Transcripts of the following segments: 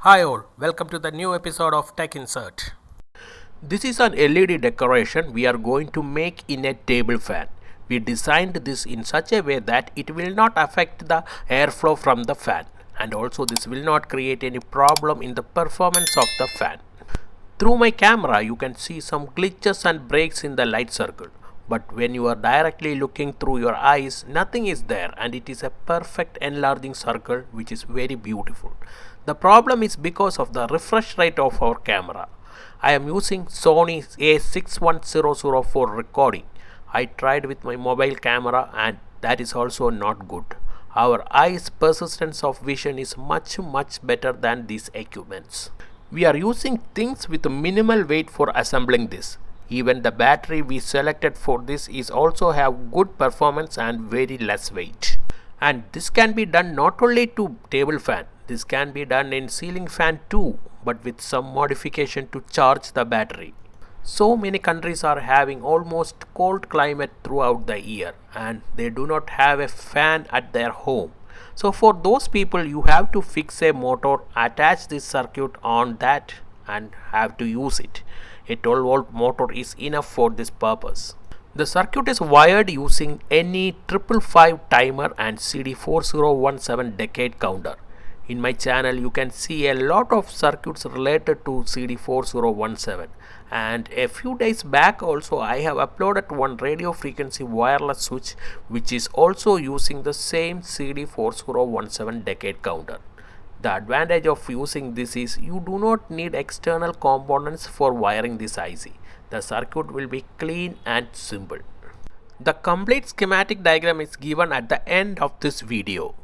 Hi all, welcome to the new episode of Tech Insert. This is an LED decoration we are going to make in a table fan. We designed this in such a way that it will not affect the airflow from the fan, and also this will not create any problem in the performance of the fan. Through my camera you can see some glitches and breaks in the light circle. But when you are directly looking through your eyes, nothing is there and it is a perfect enlarging circle which is very beautiful. The problem is because of the refresh rate of our camera. I am using Sony A6100 for recording. I tried with my mobile camera and that is also not good. Our eyes' persistence of vision is much better than these equipments. We are using things with minimal weight for assembling this. Even the battery we selected for this is also have good performance and very less weight. And this can be done not only to table fan, this can be done in ceiling fan too, but with some modification to charge the battery. So many countries are having almost cold climate throughout the year and they do not have a fan at their home. So for those people you have to fix a motor, attach this circuit on that and have to use it. A 12-volt motor is enough for this purpose. The circuit is wired using any 555 timer and CD4017 decade counter. In my channel you can see a lot of circuits related to CD4017, and a few days back also I have uploaded one radio frequency wireless switch which is also using the same CD4017 decade counter. The advantage of using this is you do not need external components for wiring this IC. The circuit will be clean and simple. The complete schematic diagram is given at the end of this video.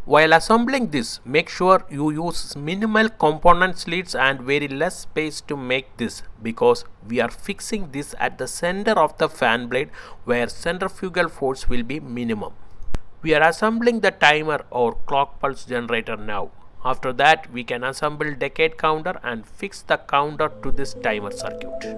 While assembling this, make sure you use minimal component slits and very less space to make this, because we are fixing this at the center of the fan blade where centrifugal force will be minimum. We are assembling the timer or clock pulse generator now. After that we can assemble decade counter and fix the counter to this timer circuit.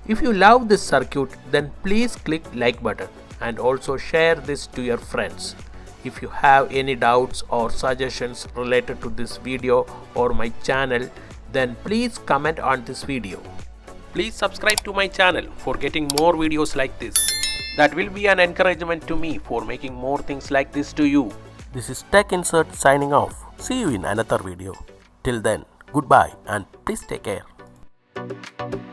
If you love this circuit, then please click like button and also share this to your friends. If you have any doubts or suggestions related to this video or my channel, then please comment on this video. Please subscribe to my channel for getting more videos like this. That will be an encouragement to me for making more things like this to you. This is Tech Insert signing off. See you in another video. Till then, goodbye and please take care.